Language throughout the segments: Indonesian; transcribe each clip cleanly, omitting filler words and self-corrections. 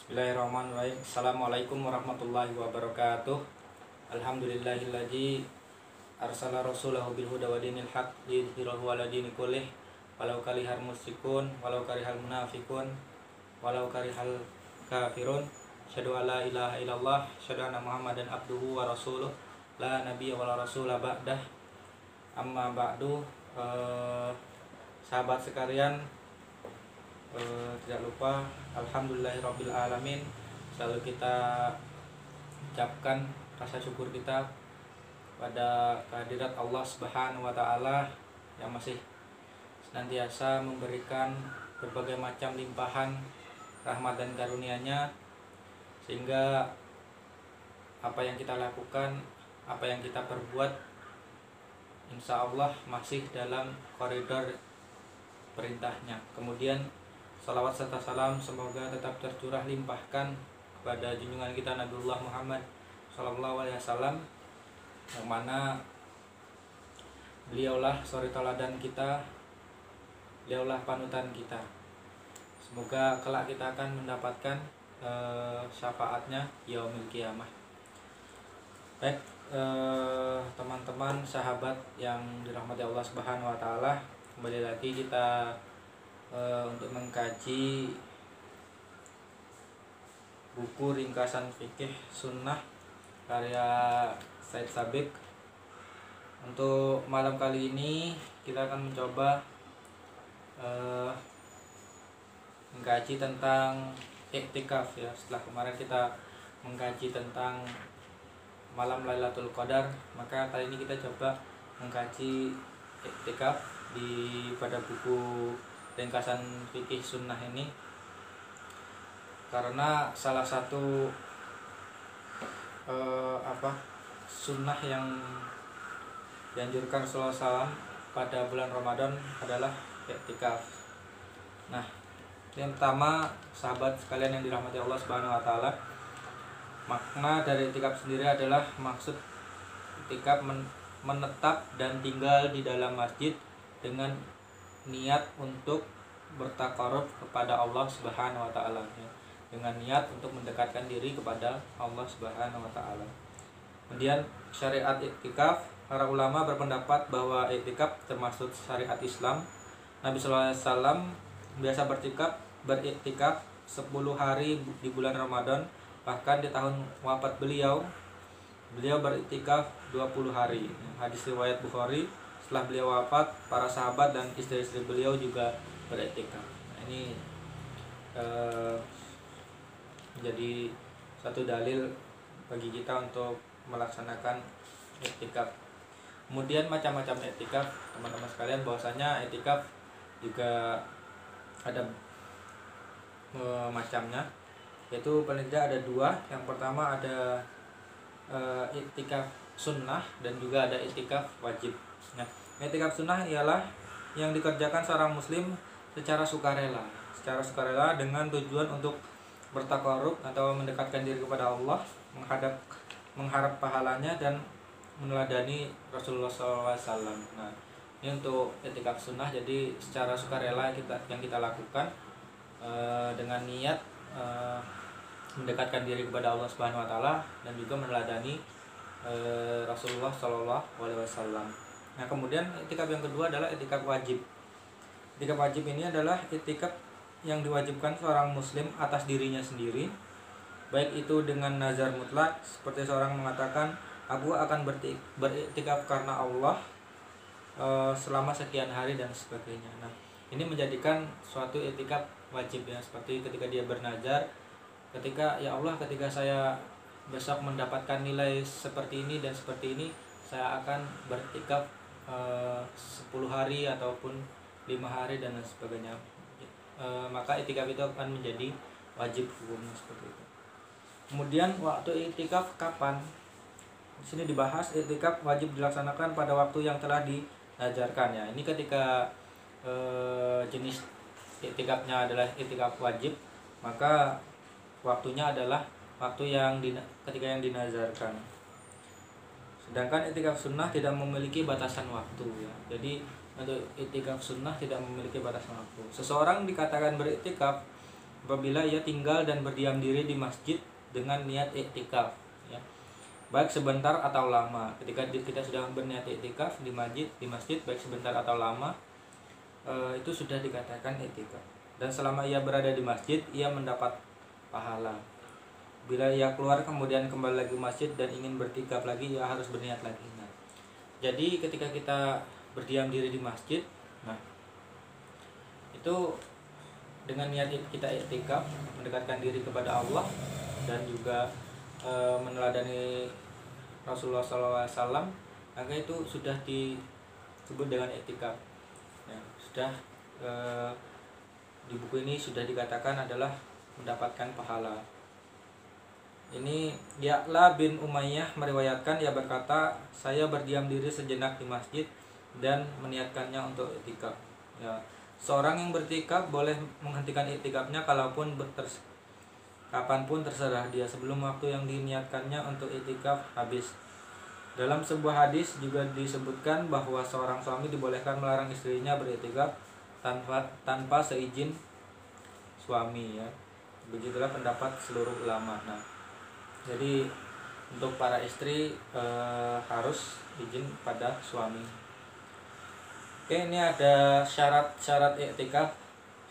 Bismillahirrahmanirrahim. Assalamualaikum warahmatullahi wabarakatuh. Alhamdulillahilladzi arsala rasulahu bil huda wa dinil haq liyudhhirahu 'ala dini kullih walau karihal musyrikun walau karihal munafiqun walau karihal kafirun. Asyhadu an la ilaha illallah, asyhadu anna Muhammadan abduhu wa rasuluh, la nabiyya wa la rasula ba'dah. Amma ba'du. Sahabat sekalian, tidak lupa alhamdulillahirabbil alamin, selalu kita ucapkan rasa syukur kita pada kehadirat Allah Subhanahu wa taala yang masih senantiasa memberikan berbagai macam limpahan rahmat dan karunia-Nya, sehingga apa yang kita lakukan, apa yang kita perbuat, insya Allah masih dalam koridor perintahnya. Kemudian salawat serta salam semoga tetap tercurah limpahkan kepada junjungan kita Nabiullah Muhammad SAW, yang mana beliaulah suri teladan kita, beliaulah panutan kita. Semoga kelak kita akan mendapatkan syafaatnya yaumil qiyamah. Baik, teman-teman sahabat yang dirahmati Allah Subhanahu wa taala, kembali lagi kita untuk mengkaji buku ringkasan fikih sunnah karya Said Sabiq. Untuk malam kali ini kita akan mencoba mengkaji tentang iktikaf ya. Setelah kemarin kita mengkaji tentang malam Lailatul Qadar, maka kali ini kita coba mengkaji iktikaf pada buku ringkasan fikih sunnah ini, karena salah satu sunnah yang dianjurkan Rasulullah SAW pada bulan Ramadan adalah iktikaf. Nah, yang pertama, sahabat sekalian yang dirahmati Allah Subhanahu wa taala, makna dari iktikaf sendiri adalah maksud iktikaf menetap dan tinggal di dalam masjid dengan niat untuk bertakarub kepada Allah Subhanahu wa taala, dengan niat untuk mendekatkan diri kepada Allah Subhanahu wa taala. Kemudian syariat iktikaf, para ulama berpendapat bahwa iktikaf termasuk syariat Islam. Nabi sallallahu alaihi wasallam biasa beriktikaf 10 hari di bulan Ramadan. Bahkan di tahun wafat beliau beriktikaf 20 hari. Hadis riwayat Bukhari. Setelah beliau wafat, para sahabat dan istri-istri beliau juga beriktikaf. Nah, ini menjadi satu dalil bagi kita untuk melaksanakan iktikaf. Kemudian macam-macam iktikaf, teman-teman sekalian, bahwasanya iktikaf juga ada macamnya, yaitu paling tidak ada dua. Yang pertama ada iktikaf sunnah dan juga ada iktikaf wajib. Nah, iktikaf sunnah ialah yang dikerjakan seorang muslim secara sukarela dengan tujuan untuk bertakarub atau mendekatkan diri kepada Allah, mengharap pahalanya dan meneladani Rasulullah SAW. Nah, ini untuk iktikaf sunnah, jadi secara sukarela yang kita lakukan dengan niat mendekatkan diri kepada Allah Subhanahu wa taala dan juga meneladani Rasulullah SAW. Nah, kemudian iktikaf yang kedua adalah iktikaf wajib. Iktikaf wajib ini adalah iktikaf yang diwajibkan seorang muslim atas dirinya sendiri, baik itu dengan nazar mutlak, seperti seorang mengatakan, aku akan beriktikaf karena Allah selama sekian hari dan sebagainya. Nah, ini menjadikan suatu iktikaf wajib ya, seperti ketika dia bernazar, ketika ya Allah, ketika saya besok mendapatkan nilai seperti ini dan seperti ini, saya akan beriktikaf 10 hari ataupun 5 hari dan sebagainya. Maka iktikaf itu akan menjadi wajib hukumnya seperti itu. Kemudian waktu iktikaf kapan? Di sini dibahas iktikaf wajib dilaksanakan pada waktu yang telah diajarkan ya. Ini ketika jenis iktikafnya adalah iktikaf wajib, maka waktunya adalah waktu yang ketika yang dinazarkan. Sedangkan iktikaf sunnah tidak memiliki batasan waktu ya. Jadi untuk iktikaf sunnah tidak memiliki batasan waktu. Seseorang dikatakan beriktikaf apabila ia tinggal dan berdiam diri di masjid dengan niat iktikaf, ya, baik sebentar atau lama. Ketika kita sudah berniat iktikaf di masjid baik sebentar atau lama, itu sudah dikatakan iktikaf. Dan selama ia berada di masjid, ia mendapat pahala. Bila ia keluar kemudian kembali lagi ke masjid dan ingin bertikaf lagi, ia harus berniat lagi. Nah, jadi ketika kita berdiam diri di masjid, nah itu dengan niat kita iktikaf, mendekatkan diri kepada Allah dan juga meneladani Rasulullah SAW, maka itu sudah disebut dengan iktikaf. Ya, sudah di buku ini sudah dikatakan adalah mendapatkan pahala. Ini Ya'la bin Umayyah meriwayatkan, ia berkata, saya berdiam diri sejenak di masjid dan meniatkannya untuk iktikaf. Ya, seorang yang beriktikaf boleh menghentikan iktikafnya kapanpun terserah dia sebelum waktu yang diniatkannya untuk iktikaf habis. Dalam sebuah hadis juga disebutkan bahwa seorang suami dibolehkan melarang istrinya beriktikaf tanpa seizin suami, ya. Begitulah pendapat seluruh ulama. Nah, jadi untuk para istri harus izin pada suami. Oke, ini ada syarat-syarat iktikaf.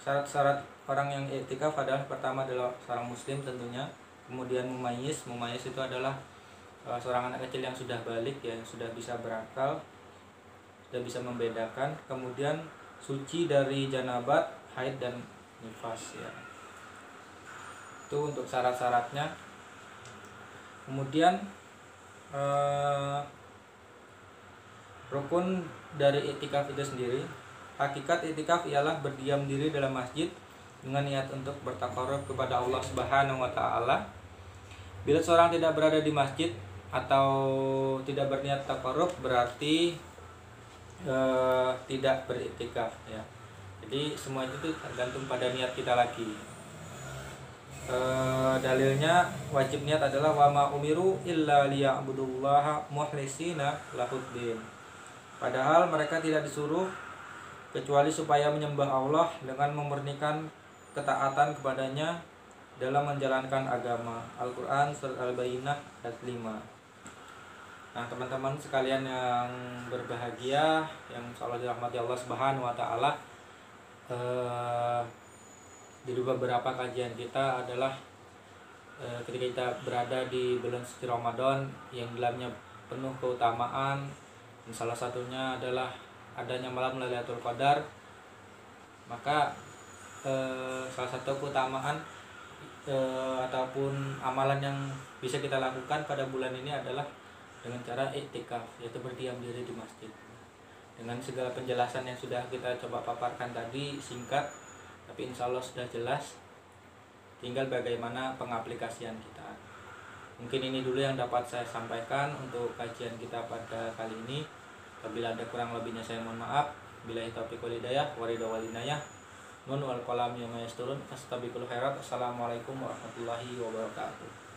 Syarat-syarat orang yang iktikaf adalah pertama adalah seorang muslim tentunya. Kemudian mumayyiz itu adalah seorang anak kecil yang sudah balik, ya, yang sudah bisa berakal, sudah bisa membedakan. Kemudian suci dari janabat, haid dan nifas, ya. Itu untuk syarat-syaratnya. Kemudian rukun dari iktikaf itu sendiri. Hakikat iktikaf ialah berdiam diri dalam masjid dengan niat untuk bertakarrub kepada Allah Subhanahu wa taala. Bila seorang tidak berada di masjid atau tidak berniat takarrub, berarti tidak beriktikaf, ya. Jadi semua itu tergantung pada niat kita lagi. Dalilnya wajib niat adalah wa ma umiru illa liya'budullaha mukhlisina lahuddin. Padahal mereka tidak disuruh kecuali supaya menyembah Allah dengan memurnikan ketaatan kepadanya dalam menjalankan agama. Al-Qur'an surat Al-Bayyinah ayat 5. Nah, teman-teman sekalian yang berbahagia, yang insyaallah dirahmati Allah Subhanahu wa taala, di beberapa kajian kita adalah ketika kita berada di bulan suci Ramadan yang dalamnya penuh keutamaan, dan salah satunya adalah adanya malam Lailatul Qadar, maka salah satu keutamaan ataupun amalan yang bisa kita lakukan pada bulan ini adalah dengan cara iktikaf, yaitu berdiam diri di masjid. Dengan segala penjelasan yang sudah kita coba paparkan tadi, singkat tapi insya Allah sudah jelas, tinggal bagaimana pengaplikasian kita. Mungkin ini dulu yang dapat saya sampaikan untuk kajian kita pada kali ini. Apabila ada kurang lebihnya saya mohon maaf. Billahi taufiq wal hidayah, waridha wal inayah. Nun wal qalam yama yasturun, fastabiqul khairat. Assalamualaikum warahmatullahi wabarakatuh.